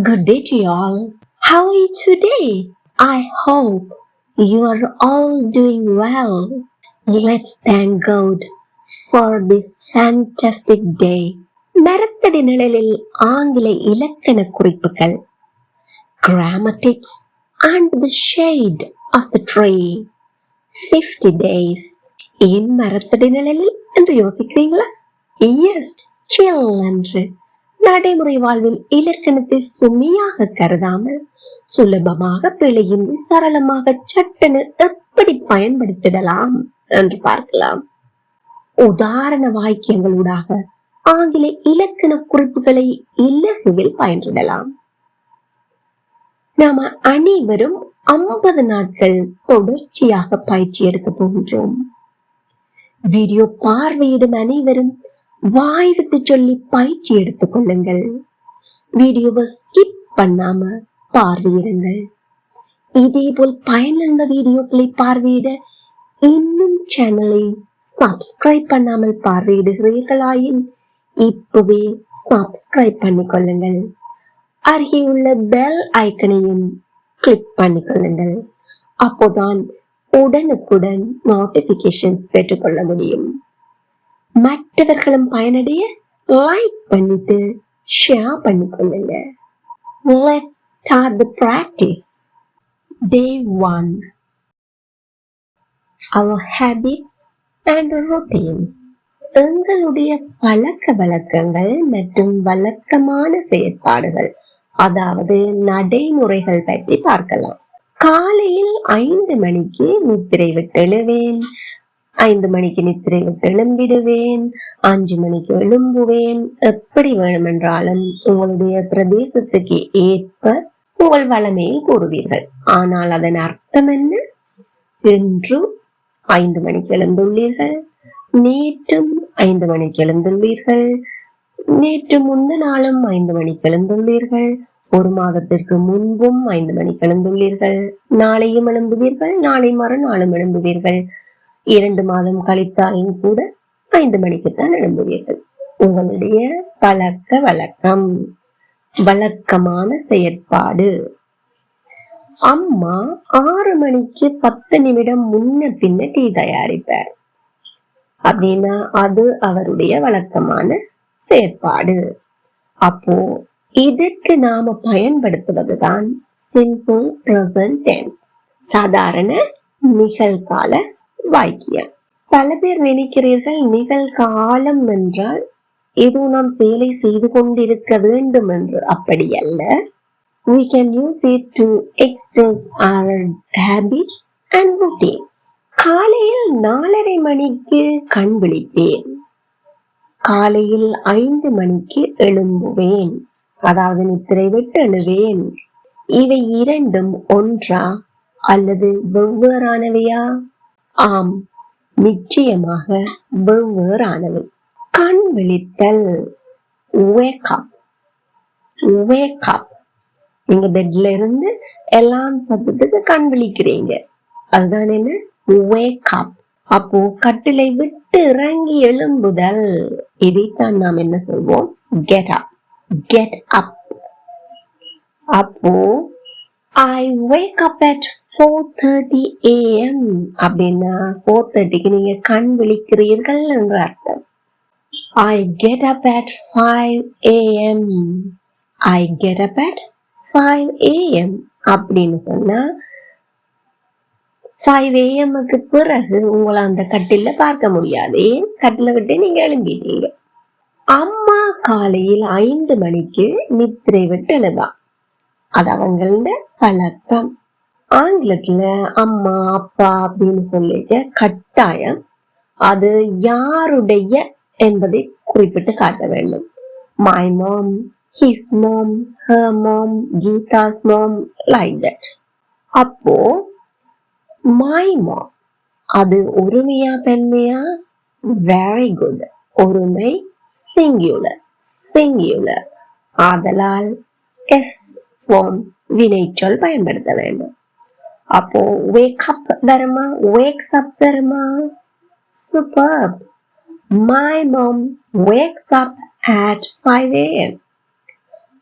Good day to you all. How are you today? I hope you are all doing well. Let's thank God for this fantastic day. மரத்தடி நிழலில் ஆங்கில இலக்கண குறிப்புகள், grammar tips and the shade of the tree. 50 days. ஏன் மரத்தடி நிழலில் என்று யோசிக்கிறீங்களா? Yes, chill என்று நடைமுறை வாழ்வில் இலக்கணத்தை சுமையாக கருதாமல் சுலபமாக பிழையின்றி சரளமாக சட்டென எப்படி பயன்படுத்திடலாம் என்று பார்க்கலாம். உதாரண வாக்கியங்களூடாக ஆங்கில இலக்கண குறிப்புகளை இலகுவில் பயன்படலாம். நாம அனைவரும் 50 நாட்கள் தொடர்ச்சியாக பயிற்சி எடுக்க போகின்றோம். வீடியோ பார்வையிடும் அனைவரும் வாய் விட்டு சொல்லி பயிற்சி எடுத்துக் கொள்ளுங்கள். வீடியோவை ஸ்கிப் பண்ணாம பார்வையிடுங்கள். இதேபோல் பயனுள்ள வீடியோக்களை பார்வையிட இன்னும் சேனலை சப்ஸ்கிரைப் பண்ணாமல் பார்வையிடுகிறீர்களாயின் இப்பவே சப்ஸ்கிரைப் பண்ணிக்கொள்ளுங்கள். அருகே உள்ள பெல் ஐக்கனையும் கிளிக் பண்ணிக்கொள்ளுங்கள். அப்போதான் உடனுக்குடன் நோட்டிபிகேஷன்ஸ் பெற்றுக்கொள்ள முடியும். மற்றவர்களும் பயனடைய லைக் பண்ணிட்டு ஷேர் பண்ணிக்கொள்ளுங்க. Let's start the practice. Day 1. Our habits and routines. எங்களுடைய பழக்க வழக்கங்கள் மற்றும் வழக்கமான செயற்பாடுகள், அதாவது நடைமுறைகள் பற்றி பார்க்கலாம். காலையில் 5 மணிக்கு நித்திரை விட்டு எழுவேன். 5 மணிக்கு நித்திரை விட்டு எழும்பிடுவேன். 5 மணிக்கு எழும்புவேன். எப்படி வேணுமென்றாலும் உங்களுடைய பிரதேசத்துக்கு ஏற்ப உங்கள் வளமையை கூறுவீர்கள். ஆனால் அதன் அர்த்தம் என்ன? இன்றும் 5 மணிக்கு எழுந்துள்ளீர்கள், நேற்றும் 5 மணிக்கு எழுந்துள்ளீர்கள், நேற்று முந்த நாளும் 5 மணிக்கு எழுந்துள்ளீர்கள், ஒரு மாதத்திற்கு முன்பும் 5 மணிக்கு எழுந்துள்ளீர்கள், நாளையும் எழும்புவீர்கள், நாளை மறுநாளும் எழும்புவீர்கள், 2 மாதம் கழித்தாலும் கூட 5 மணிக்குத்தான் எழும்புவீர்கள். உங்களுடைய பழக்க வழக்கம், வழக்கமான செயற்பாடு. அம்மா 6 மணிக்கு 10 நிமிடம் முன்ன பின்ன டீ தயாரிப்பார் அப்படின்னா அது அவருடைய வழக்கமான செயற்பாடு. அப்போ இதற்கு நாம பயன்படுத்துவதுதான் சிம்பிள் பிரசன்ட் டென்ஸ், சாதாரண நிகழ்கால வாக்கியம். பல பேர் நினைக்கிறீர்கள் நிகழ்காலம் என்றால் ஏதோ நாம் செயலை செய்து கொண்டிருக்க வேண்டும் என்று. அப்படி அல்ல. We can use it to express our habits and routines. காலையில் 4:30 மணிக்கு கண் விழிப்பேன். காலையில் 5 மணிக்கு எழும்புவேன், அதாவது நித்திரை விட்டு எழுவேன். இவை இரண்டும் ஒன்றா அல்லது வெவ்வேறானவையா? ஆம், நிச்சயமாக வெவ்வேறானவை. கண் விழித்தல், wake up. wake up. நீங்க பெட்ல இருந்து எல்லாம் சத்தத்துக்கு கண் விழிக்கிறீங்க, அதுதான் என்ன? wake up. அப்போ கட்டிலை விட்டு இறங்கி எழும்புதல், இதைத்தான் நாம் என்ன சொல்வோம்? get up. get up. அப்போ I wake up at 4:30 AM அப்படின்னா 4:30க்கு நீங்க கண் விழிக்கிறீர்கள் என்ற அர்த்தம். I get up at 5 AM. I get up at 5 AM அப்படின்னு சொன்னா 5 AM-க்கு பிறகு உங்களை அந்த கட்டில பார்க்க முடியாது. கட்டில விட்டு நீங்க எழும்பிட்டீங்க. அம்மா காலையில் 5 மணிக்கு நித்திரை விட்டு எழுவா, அது அவங்களோட பழக்கம். ஆங்கிலத்துல அம்மா அப்பா அப்படின்னு சொல்லிட்டு கட்டாயம் அது யாருடைய என்பதை குறிப்பிட்டு காட்ட வேண்டும். My mom, his mom, her mom, Geeta's mom, like that. அப்போ my mom அது ஒருமையா பெண்மையா? Very good. ஒருமை singular. singular. ஆதலால் S form வினைச்சொல் பயன்படுத்த வேண்டும். அப்போ wake up வருமா? wakes up வருமா? Superb. My mom wakes up at 5 AM.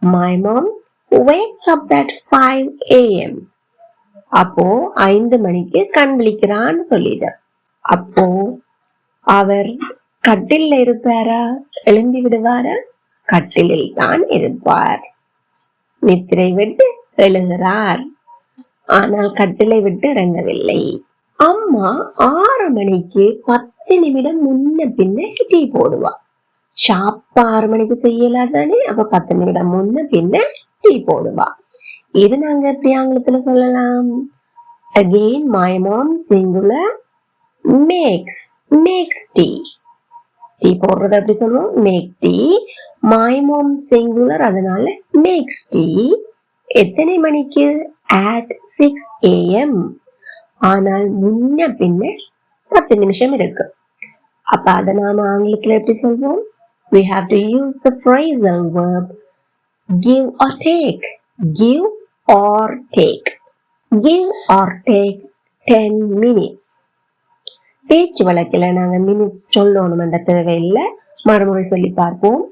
My mom wakes up at 5 a.m. அப்போ 5 மணிக்கு கண் விழிக்கிறான்னு சொல்லிட்டார். அப்போ அவர் கட்டில்ல இருப்பாரா, எழும்பி விடுவாரா? கட்டிலில் தான் இருப்பார். நித்திரை விட்டு எழுகிறார், ஆனால் கட்டிலை விட்டு இறங்கவில்லை. அம்மா 6 மணிக்கு 10 நிமிடம் முன்ன பின்ன டீ போடுவா. ஷாப்பா 6 மணிக்கு செய்யலாதானே, அப்ப 10 நிமிடம் முன்ன பின்ன டீ போடுவா. இது நாங்க எப்படி ஆங்கிலத்துல சொல்லலாம்? Again, my mom singular makes tea. Tea போடுறது எப்படி சொல்லுவோம்? make tea. My mom singular, அதனால makes tea. எத்தனை மணிக்கு? at 6 a.m. ஆனால் முன்ன பின்ன 10 நிமிஷம் இருக்கு. அப்ப அதை நாம ஆங்கிலத்துல எப்படி சொல்வோம்? We have to use the phrasal verb give or take. Give or take. Give or take 10 minutes. பேச்சு வழக்கில நாங்க மினிட்ஸ் சொல்லணும் என்ற தேவையில்லை. மறுமுறை சொல்லி பார்ப்போம்.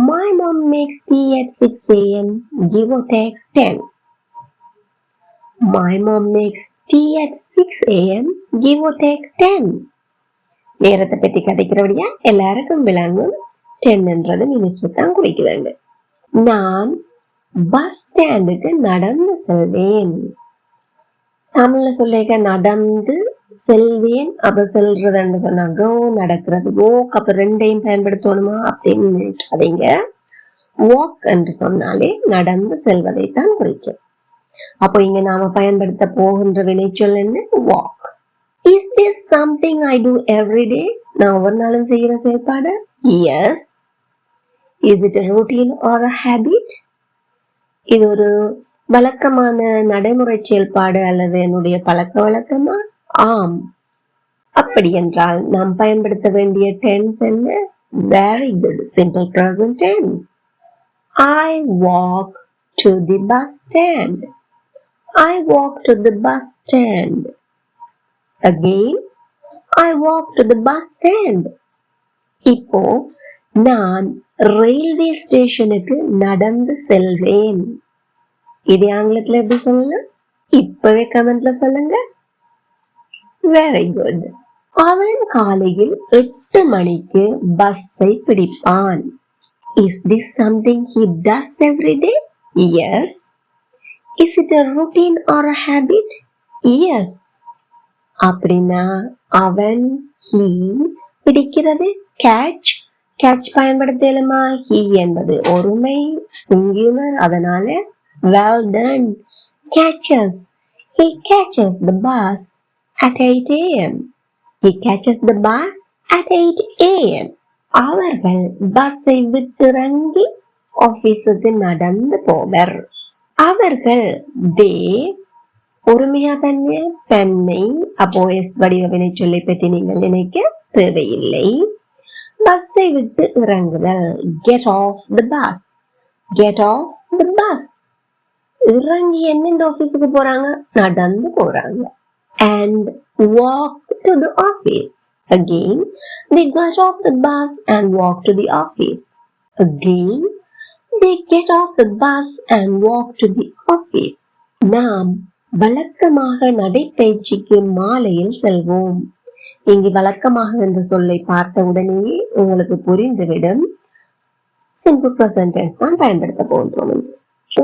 My mom makes tea at 6 a.m. Give or take 10. My mom makes tea at 6 a.m. Give or take 10. நேரத்தை பத்தி கதைக்கிறபடியா எல்லாருக்கும் விளங்கும். 10ன்றது மினிட்ஸ் தான் குறிக்கிறாங்க. நான் பஸ் ஸ்டாண்டுக்கு நடந்து செல்வேன். தமிழ்ல சொல்லிக்க நடந்து செல்வேன். அப்ப செல்றதுன்னு சொன்னா கோ, நடக்கிறது கோ. அப்ப ரெண்டையும் பயன்படுத்தணுமா அப்படின்னு நினைக்காதீங்க. வாக் என்று சொன்னாலே நடந்து செல்வதை தான் குறிக்கும். அப்போ இங்க நாம பயன்படுத்த போகின்ற வினைச்சொல் என்ன? Walk. Is this something I do every day? நான் ஒவ்வொரு நாளும் செய்யற செயல்பாடு? Yes. Is it a routine or a habit? இது ஒரு வழக்கமான நடைமுறை செயல்பாடு அல்லது என்னுடைய பழக்க வழக்கமா? ஆம். அப்படி என்றால் நாம் பயன்படுத்த வேண்டிய டென்ஸ் என்ன? Very good. Simple present tense. I walk to the bus stand. I walk to the bus stand. Again, I walk to the bus stand. இப்போ நான் ரயில்வே ஸ்டேஷனுக்கு நடந்து செல்வேன். இது ஆங்கிலத்துல எப்படி சொல்லலாம்? இப்பவே கமெண்ட்ல சொல்லுங்க. Very good. அவன் காலையில் 8 மணிக்கு பஸ்ஸை பிடிப்பான். Is this something he does every day? Yes. Is it a routine or a habit? Yes. அப்படின்னா அவன் he பிடிக்கிறது catch. கேட்ச் பயன்படுத்தலுமா? he என்பது ஒருமை சிங்குலர், அதனால well done. Catches. He catches the bus at 8 a.m. He catches the bus at 8 a.m. அவர்கள் பஸ்ஸை விட்டிறங்கி ஆபீஸுக்கு நடந்து போவர். அவர்கள் they ஒருமையா தன்மையா? தன்மை. அப்போ எஸ் வடிவ வினைச்சொல்லை பற்றி நீங்கள் நினைக்க தேவையில்லை. பஸ்ஸை விட்டு இறங்குதல். get off the bus. get off the bus. இறங்கி என்னென்ன ஆபீஸுக்கு போறாங்க? நடந்து போறாங்க. and walk to the office. Again, they got off the bus and walk to the office. Again, they get off the bus and walk to the office. நாம் வழக்கமாக நடைப்பயிற்சிக்கு மாலையில் செல்வோம். இங்கு வழக்கமாக என்ற சொல்லை பார்த்த உடனே உங்களுக்கு புரிந்துவிடும். சிம்பிள் பிரசன்ட் டென்ஸ் தான் பயன்படுத்த போன்றோம்.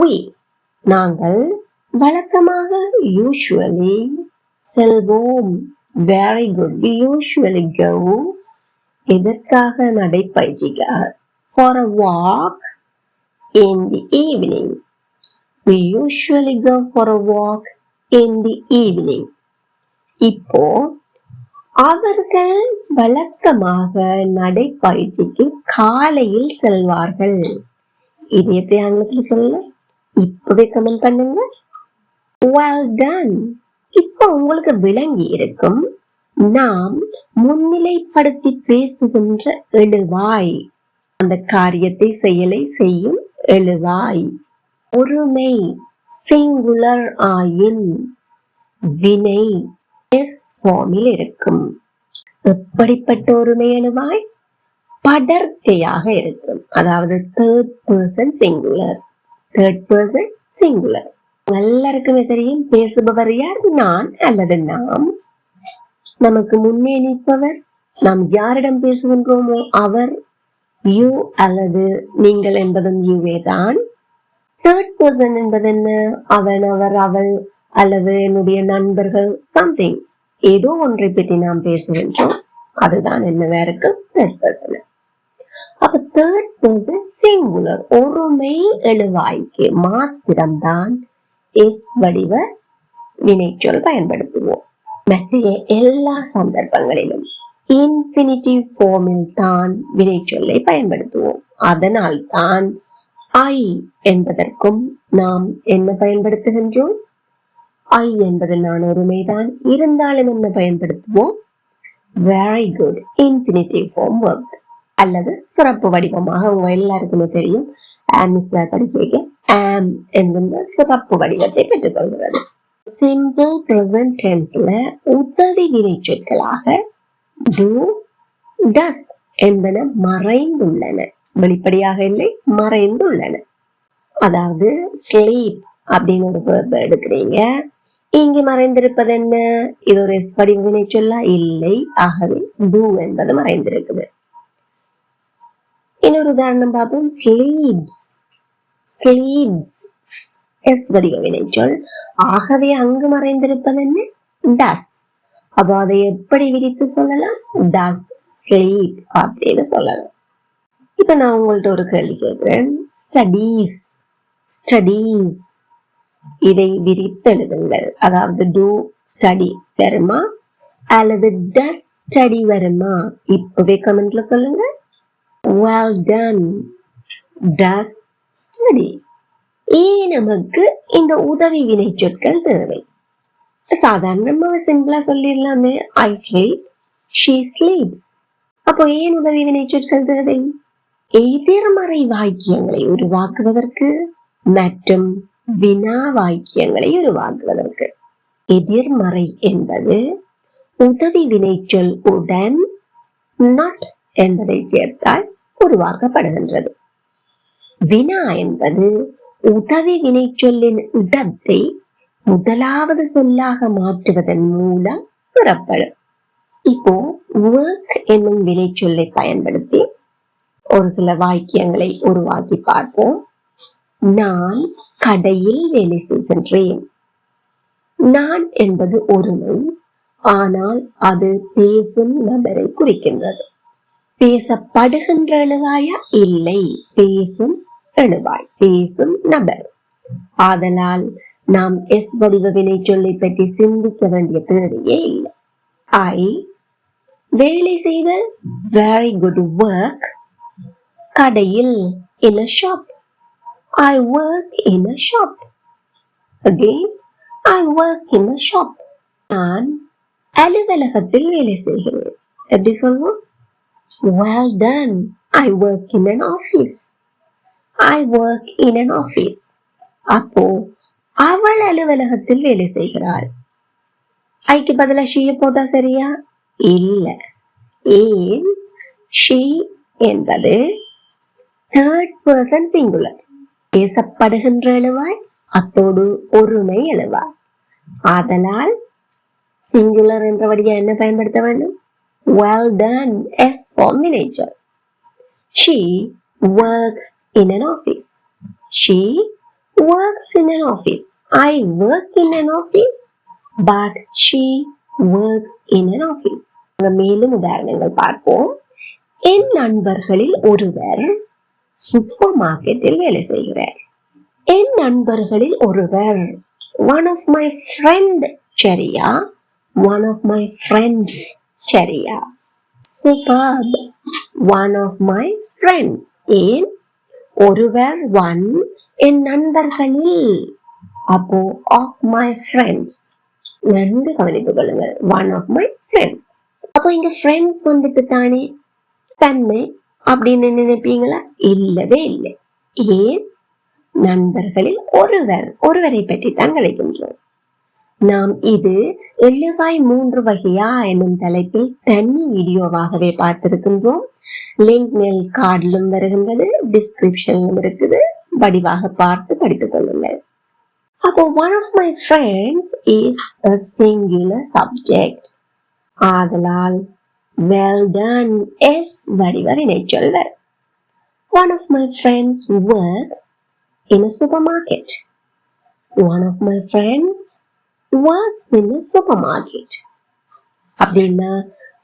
we நாங்கள் வழக்கமாக usually செல்வோம். very good. we usually go எதற்காக? நடைப்பயிற்சிக்காக. for a walk in the evening. we usually go for a walk in the evening. இப்போ அவர்கள் வழக்கமாக நடைப்பயிற்சிக்கு காலையில் செல்வார்கள். இது எப்படி ஆங்கிலத்தில் சொல்ல? இப்பவே கமெண்ட் பண்ணுங்க. well done. இப்ப உங்களுக்கு விளங்கி இருக்கும். நாம் முன்னிலைப்படுத்தி பேசுகின்ற எழுவாய், அந்த காரியத்தை செயலை செய்யும் எழுவாய். ஒருமை சிங்குலர் ஆயின் வினை எஸ் ஃபார்மில் இருக்கும். எப்படிப்பட்ட ஒருமை எழுவாய்? படர்க்கையாக இருக்கும். அதாவது third person singular. Third person singular. எல்லாருக்குமே தெரியும் பேசுபவர் யார்? நான் அல்லது நாம். நமக்கு முன்னே நிற்பவர், நாம் யாரிடம் பேசுகின்றோமோ அவர். யூ அல்லது நீங்கள் என்பதும் யூவே தான். தேர்ட் பர்சன் என்பது என்ன? அவன், அவர், அவள் அல்லது என்னுடைய நண்பர்கள், சம்திங், ஏதோ ஒன்றை பற்றி நாம் பேசுகின்றோம். அதுதான் என்னவா இருக்கு? Third person. அப்ப தேர்ட் பர்சன் சிங்குலர் ஒருமை எழுவாய்க்கு மாத்திரம்தான் எஸ் வடிவ வினைச்சொல் பயன்படுத்துவோம். மற்ற எல்லா சந்தர்ப்பங்களிலும் இன்ஃபினிட்டிவ் ஃபார்மில் தான் வினைச்சொல்லை பயன்படுத்துவோம். அதனால் தான் ஐ என்பதற்கும் நாம் என்ன பயன்படுத்துகின்றோம்? ஐ என்பது நான் ஒருமைதான், இருந்தாலும் என்ன பயன்படுத்துவோம்? Very good, infinitive form verb அல்லது சிறப்பு வடிவமாக உங்க எல்லாருக்குமே தெரியும் படிக்க am என்கின்ற சிறப்பு வடிவத்தை பெற்றுக்கொள்கிறது. சிம்பிள் பிரசன்ட் டென்ஸ்ல உதவி வினைச்சொற்களாக do, does என்பன மறைந்துள்ளன. வெளிப்படையாக இல்லை, மறைந்துள்ளன. அதாவது sleep அப்படின்னு ஒரு verb எடுக்கிறீங்க, இங்கு மறைந்திருப்பது என்ன? இது ஒரு எஸ் வடிவ வினைச்சொல்லா? இல்லை. ஆகவே do என்பது மறைந்திருக்குது. இன்னொரு உதாரணம் பார்ப்போம். sleeps, sleeps எஸ் வடிவ வினைச்சொல். ஆகவே அங்கு மறைந்திருப்பது என்ன? does. அப்போ அதை எப்படி விரித்து சொல்லலாம்? does sleep அப்படின்னு சொல்லலாம். இப்ப நான் உங்கள்ட்ட ஒரு கேள்வி கேட்கிறேன். ஸ்டடீஸ், ஸ்டடீஸ் இதை விரித்து எழுதுங்கள். அதாவது do study வருமா அல்லது does study வருமா? இப்பவே கமெண்ட்ல சொல்லுங்க. well done, does study. ஏன் நமக்கு இந்த உதவி வினைச்சொற்கள் தேவை? சாதாரணமா சிம்பிளா சொல்லிடலாமே, I sleep, she sleeps. அப்போ ஏன் உதவி வினைச்சொற்கள் தேவை? எதிர்மறை வாக்கியங்களை உருவாக்குவதற்கு மற்றும் வினா வாக்கியங்களை உருவாக்குவதற்கு. எதிர்மறை என்பது உதவி வினைச்சொல் உடன் not என்பதை சேர்த்தால் உருவாக்கப்படுகின்றது. வினா என்பது உதவி வினைச்சொல்லின் இடத்தை முதலாவது சொல்லாக மாற்றுவதன் மூலம் பெறப்படும். இப்போ work என்னும் வினைச்சொல்லை பயன்படுத்தி ஒரு சில வாக்கியங்களை உருவாக்கி பார்ப்போம். நான் கடையில் வேலை செய்கின்றேன். நான் என்பது ஒருமை, ஆனால் அது பேசும் நபரை குறிக்கின்றது. பேசப்படுகின்ற எழுவாயா? இல்லை, பேசும் எழுவாய், பேசும் நபர். ஆதலால் நாம் எஸ் வடிவ வினைச்சொல்லை பற்றி சிந்திக்க வேண்டிய தேவையே இல்லை. ஐ வேலை செய்த, very good work. கடையில், in a shop. I work in a shop. Again, I work in a shop. நான் அலுவலகத்தில் வேலை செய்கிறேன். எப்படி சொல்வோம்? well done, I work in an office. I work in an office. அப்போ அவள் அலுவலகத்தில் வேலை செய்கிறாள். ஐக்கு பதிலா she போட்டா சரியா? இல்ல. ஏன்? she என்பது தேர்ட் பர்சன் சிங்குலர், பேசப்படுகின்ற எழுவாய், அத்தோடு ஒருமை எழுவாய். ஆதலால் சிங்குலர் என்ற வழியா என்ன பயன்படுத்த வேண்டும்? well done s form வினைச்சொல். she works in an office. she works in an office. I work in an office, but she works in an office. மேலும் உதாரணங்கள் பார்ப்போம். என் நண்பர்களில் ஒருவர் சூப்பர் மார்க்கெட்டில் வேலை செய்கிறார். என் நண்பர்களில் ஒருவர், one of my friend, சரியா? one of my friends, சரியா? superb, one of my friends. ஏன்? ஒருவர் one, என் நண்பர்களில், அப்போ of my friends. நன்கு கவனித்துக் கொள்ளுங்கள், one of my friends. அப்போ இங்க friends வந்துட்டு தானே தன்மை அப்படின்னு நினைப்பீங்களா? இல்லவே இல்லை. ஏன்? நண்பர்களில் ஒருவர், ஒருவரை பற்றி தான் கலைக்கின்றோம். நாம் இது எழுவாய் 3 வகையா என்னும் தலைப்பில் தனி வீடியோவாகவே பார்த்திருக்கின்றோம். லிங்க் மேல் கார்டிலும் வருகின்றது, டிஸ்கிரிப்ஷன்லும் இருக்குது. வடிவாக பார்த்து படித்துக் கொள்ளுங்கள். அப்போ one of my friends is a singular subject. ஆதலால் well done is வடிவ வினைச்சொல் வரும். One of my friends works in a supermarket. One of my friends works in a supermarket. அப்படின்னா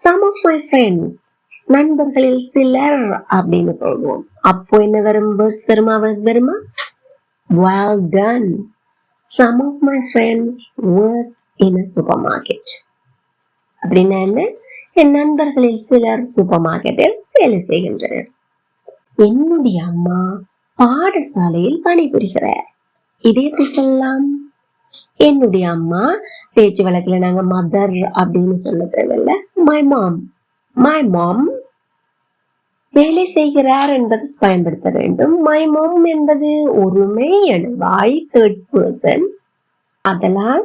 some of my friends நண்பர்களில் சிலர் அப்படின்னு சொல்லுவோம். அப்போ என்ன வரும்? works வருமா? வருமா? well done. Some of my friends work in a supermarket. அப்படின்னா என்ன? என் நண்பர்களில் சிலர் சூப்பர் மார்க்கெட்டில் வேலை செய்கின்றனர். என்னுடைய அம்மா பாடசாலையில் பணிபுரிகிறார். இது எப்படி சொல்லலாம்? என்னுடைய அம்மா, பேச்சு வழக்குல நாங்க மதர் அப்படின்னு சொல்ல தேவையில்ல, மை மாம் வேலை செய்கிறார் என்பது பயன்படுத்த வேண்டும். மை மாம் என்பது ஒருமை எழுவாய், தேர்ட் பர்சன். அதெல்லாம்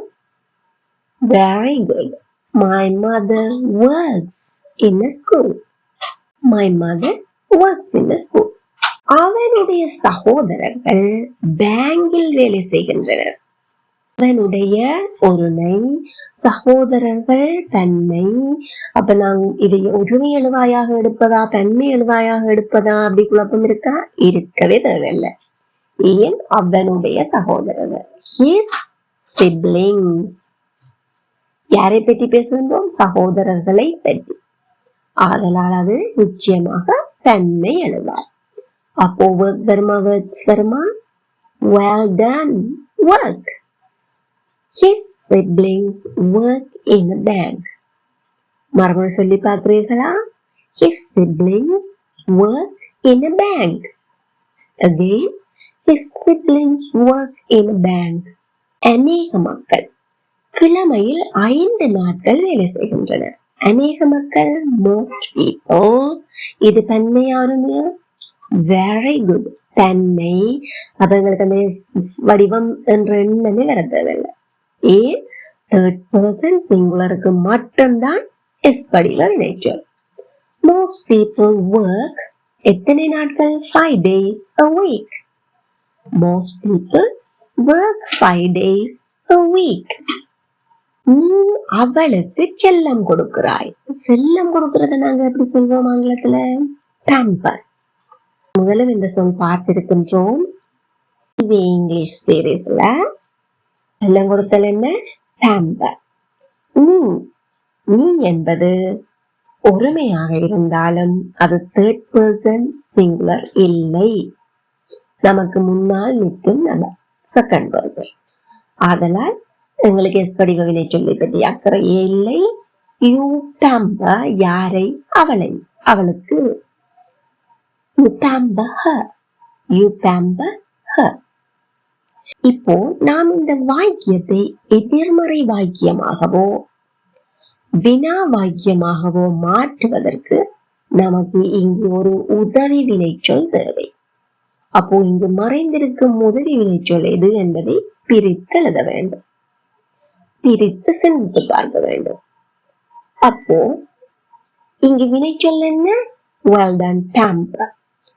very good. My mother works in a school. My mother works in a school. அவனுடைய சகோதரர்கள் பேங்கில் வேலை செய்கின்றனர். அவனுடைய ஒருமை, சகோதரர்கள் தன்மை. அப்ப நான் இதை ஒருமை எழுவாயாக எடுப்பதா தன்மை எழுவாயாக எடுப்பதா அப்படி குழப்பம் இருக்கா? இருக்கவே தேவையில்லை. ஏன்? அவனுடைய சகோதரர்கள், his siblings. யாரை பற்றி பேசுகின்றோம்? சகோதரர்களை பற்றி. ஆதலால் அது நிச்சயமாக தன்மை எழுவார். அப்போ work வருமா? works வருமா? well done, work. His siblings work in a bank. மறுபடியும் சொல்லி பார்க்கிறீர்களா? His siblings work in a bank. Again, his siblings work in a bank. அநேக மக்கள் கிழமையில் 5 நாட்கள் வேலை செய்கின்றனர். அநேக மக்கள், most people. இது தன்மையானது. very good, தன்மை. அவங்களுக்கு அந்த வடிவம் என்ற எண்ணமே வர தேவையில்லை. ஏன்? தேர்ட் பர்சன் சிங்குலருக்கு மட்டும்தான் எஸ் வடிவ வினைச்சொல். most people work எத்தனை நாட்கள்? 5 days a week. most people work 5 days a week. நீ அவளுக்கு செல்லம் கொடுக்கிறாய். செல்லம் கொடுக்கறத நாங்க எப்படி சொல்வோம் ஆங்கிலத்துல? pamper. முதல்ல இந்த சொல் பார்த்திருக்கின்றோம். இது இங்கிலீஷ் சீரீஸ்ல. செல்லம் கொடுத்தல் என்ன? pamper. நீ என்பது ஒருமையாக இருந்தாலும் அது தேர்ட் பர்சன் சிங்குலர் இல்லை. நமக்கு முன்னால் நிற்கும் நபர் செகண்ட் பர்சன். ஆதலால் எங்களுக்கு எஸ் வடிவ வினைச்சொல்லை பற்றி அக்கறையே இல்லை. யூ pamper யாரை? அவளை. அவளுக்கு you pamper her. You pamper her. இப்போ நாம் இந்த வாக்கியத்தை எதிர்மறை வாக்கியமாகவோ வினா வாக்கியமாகவோ மாற்றுவதற்கு நமக்கு இங்கு ஒரு உதவி வினைச்சொல் தேவை. அப்போ இங்கு மறைந்திருக்கும் உதவி வினைச்சொல் எது என்பதை பிரித்து எழுத வேண்டும். பிரித்து சிந்தித்து பார்க்க வேண்டும். அப்போ இங்கு வினைச்சொல் என்ன? well done, pamper.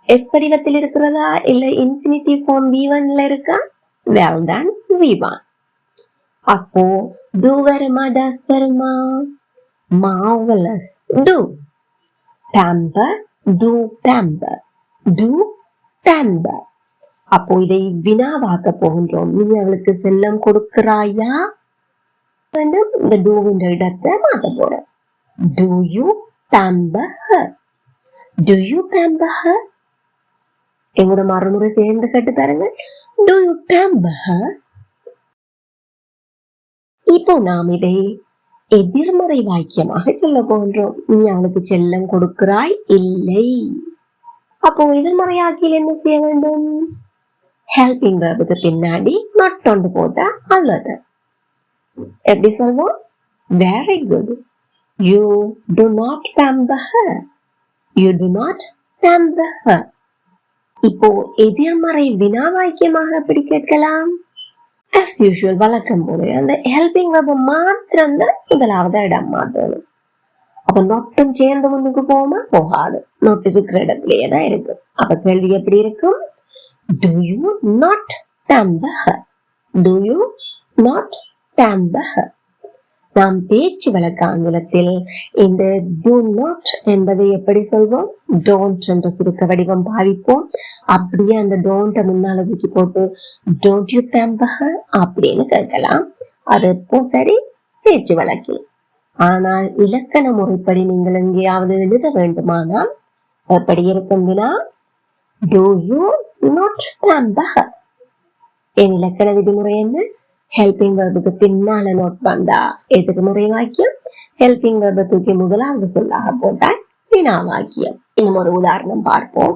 எஸ் வடிவத்தில் இருக்கிறதா? இல்ல இன்ஃபினிட்டிவ் ஃபார்ம் V1ல இருக்கா? well done, V1. அப்போ do வருமா? does வருமா? marvelous, do. pamper, do pamper. do pamper. அப்போ இதை வினாவாக்க போகின்றோம். நீ அவளுக்கு செல்லம் கொடுக்கிறாயா? இந்த டூவின் இடத்தை மாத்த போறோம். do you pamper her? do you pamper her? எங்களோட மறுமுறை சேர்ந்து கேட்டு பாருங்க. do you pamper her? இப்போ நாம் இதை எதிர்மறை வாக்கியமாக சொல்ல போகின்றோம். நீ அவளுக்கு செல்லம் கொடுக்கிறாய் இல்லை. அப்போ எதிர்மறையாக்கில் என்ன செய்ய வேண்டும்? ஹெல்பிங் வெர்புக்கு பின்னாடி not ஒன்று போட்டா அவ்வளவு. எப்படி சொல்வோம்? very good, you do not pamper her. you do not pamper her. இப்போ எதிர்மறை வினா வாக்கியமாக எப்படி கேட்கலாம்? as usual வழக்கம் போல அந்த ஹெல்பிங் வெர்பை மாத்திரம் தான் முதலாவது இடம் மாற்றணும். அப்ப நொட்டும் சேர்ந்து முன்னுக்கு போகாது. நொட்டு சுக்கிற இடத்துலயே தான் இருக்கு. அப்ப கேள்வி எப்படி இருக்கும்? Do you not pamper her? Do you not pamper her? நாம் பேச்சு வழக்கு ஆங்கிலத்தில் இந்த do not என்பதை எப்படி சொல்வோம்? Don't என்ற சுருக்க வடிவம் பாவிப்போம். அப்படியே அந்த don't முன்னால தூக்கி போட்டு don't you pamper her அப்படின்னு கேட்கலாம். அது எப்போ சரி? பேச்சு வழக்கில். ஆனால் இலக்கண முறைப்படி நீங்கள் எங்கேயாவது எழுத வேண்டுமானால் எப்படி இருக்கும்னா do you not pamper her? என் இலக்கண விதிமுறை என்ன? ஹெல்பிங் வெர்புக்கு பின்னால நோட் வந்தா எதிர்மறை வாக்கியம், ஹெல்பிங் வெர்பை தூக்கி முதலாவது சொல்லாக போட்டால் வினா வாக்கியம். இன்னும் ஒரு உதாரணம் பார்ப்போம்.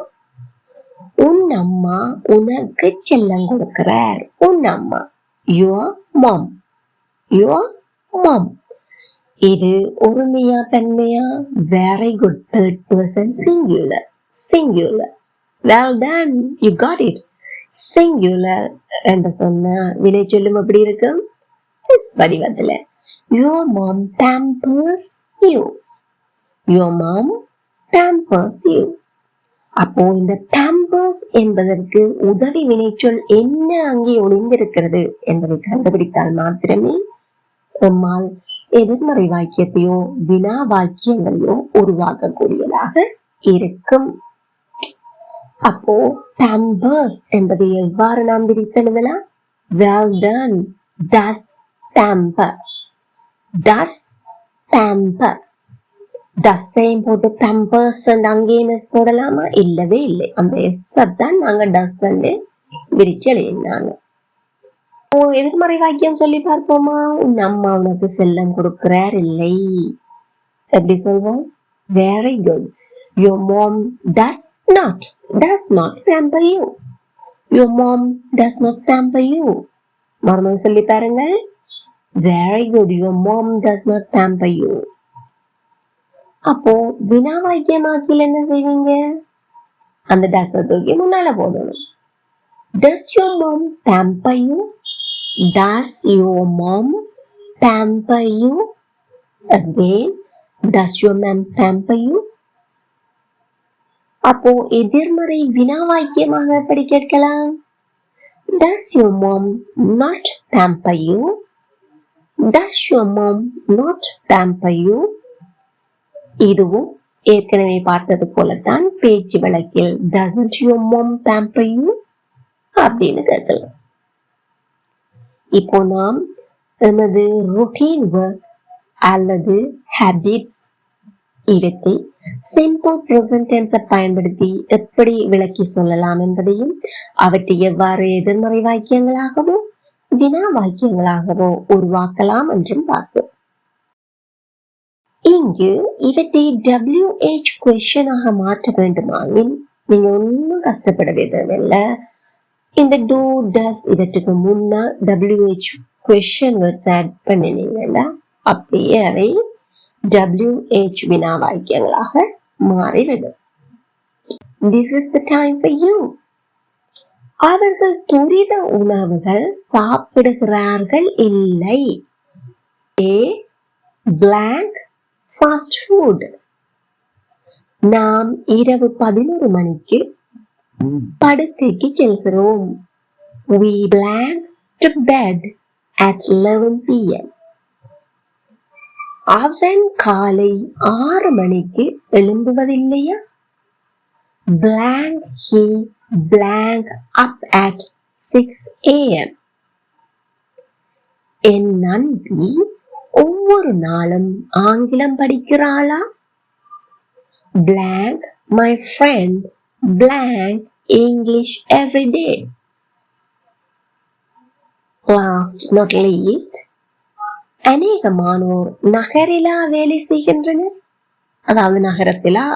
உன் அம்மா உனக்கு செல்லம் கொடுக்கிறார். உன் அம்மா, your mom, your mom. இது ஒருமையா தன்மையா? Very good, third person singular, singular. Well done, you got it. Singular என்று சொன்ன வினை சொல்லும் எப்படி இருக்கும்? வடிவத்துல your mom pampers you, your mom pampers you. அப்போ இந்த pampers என்பதற்கு உதவி வினைச்சொல் என்ன அங்கே ஒளிந்திருக்கிறது என்பதை கண்டுபிடித்தால் மாத்திரமே நம்மால் எதிர்மறை வாக்கியத்தையோ வினா வாக்கியங்களையோ உருவாக்கக்கூடியதாக இருக்கும். அப்போ pampers என்பதை எவ்வாறு நாம் பிரித்தெழுதலாம்? Well done, does pamper, does pamper. does போட்டு pampers அங்கேயும் எஸ் போடலாமா? இல்லவே இல்லை. அந்த எஸ் தான் நாங்க does விரிச்சு எழுதினாங்க. எதிர்மறை வாக்கியம் சொல்லி பார்ப்போமா? உன் அம்மா உனக்கு செல்லம் கொடுக்கிறார். இல்லை. எப்படி சொல்வோம்? Very good, your mom does not pamper you. Your mom does not pamper you. மறுபடியும் சொல்லி பாருங்க. Very good, your mom does not pamper you. அப்போ வினா வாக்கியமாக்கில் என்ன செய்வீங்க? அந்த does தூக்கி முன்னால போடணும். Does your mom pamper you? Does your mom pamper you? Again, does your mom pamper you? அப்போ எதிர்மறை வினா வாக்கியமாக எப்படி கேட்கலாம்? Does your mom not pamper you? Does your mom not pamper you? இதுவும் ஏற்கனவே பார்த்தது போலத்தான் பேச்சு வழக்கில் doesn't your mom pamper you அப்படின்னு கேட்கலாம். இப்போ நாம் நமது routine work அல்லது habits இவற்றை simple present tense பயன்படுத்தி எப்படி விளக்கி சொல்லலாம் என்பதையும் அவற்றை எவ்வாறு எதிர்மறை வாக்கியங்களாகவோ வினா வாக்கியங்களாகவோ உருவாக்கலாம் என்றும் பார்ப்போம். இங்கு இவற்றை WH question ஆக மாற்ற வேண்டுமாயின் நீங்க ஒன்னும் கஷ்டப்படவே தேவையில்லை. இந்த do, does இவற்றுக்கு முன்னா WH question words ஆட் பண்ணினீங்கன்னா அப்படியே அவை WH வினா வாக்கியங்களாக மாறிவிடும். This is the time for you. அவர்கள் துரித உணவுகள் சாப்பிடுகிறார்கள் இல்லை. A blank fast food. நாம் இரவு 11 மணிக்கு படுக்கைக்கு செல்கிறோம். We blank to bed at 11 p.m. அவன் காலை 6 மணிக்கு எழும்புவதில்லையா? Blank he blank up at 6 a.m. என் நண்பி ஒவ்வொரு நாளும் ஆங்கிலம் படிக்கிறாளா? Blank my friend blank English every day. Last not least, அநேகமானோர் நகரிலா வேலை செய்கின்றனர். அதாவது நகரத்திலா.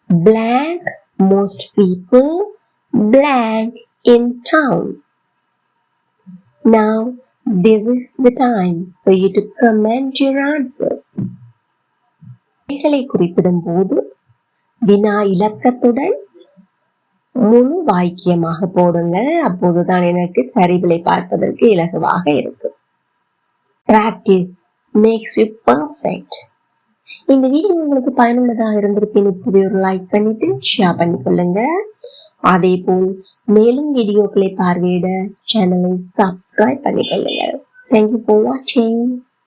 Blank most people blank in town. Now this is the time for you to comment your answers. விடைகளை குறிப்பிடும் போது வினா இலக்கத்துடன் முழு வாக்கியமாக போடுங்க. அப்போதுதான் எனக்கு சரிவிலை பார்ப்பதற்கு இலகுவாக இருக்கும். Practice makes you perfect. இந்த வீடியோ உங்களுக்கு பயனுள்ளதாக இருந்திருப்பேன். இப்போது ஒரு லைக் பண்ணிட்டு ஷேர் பண்ணிக்கொள்ளுங்க. அதே போல் மேலும் வீடியோக்களை பார்வையிட சேனலை subscribe பண்ணிக்கொள்ளுங்கள். Thank you for watching.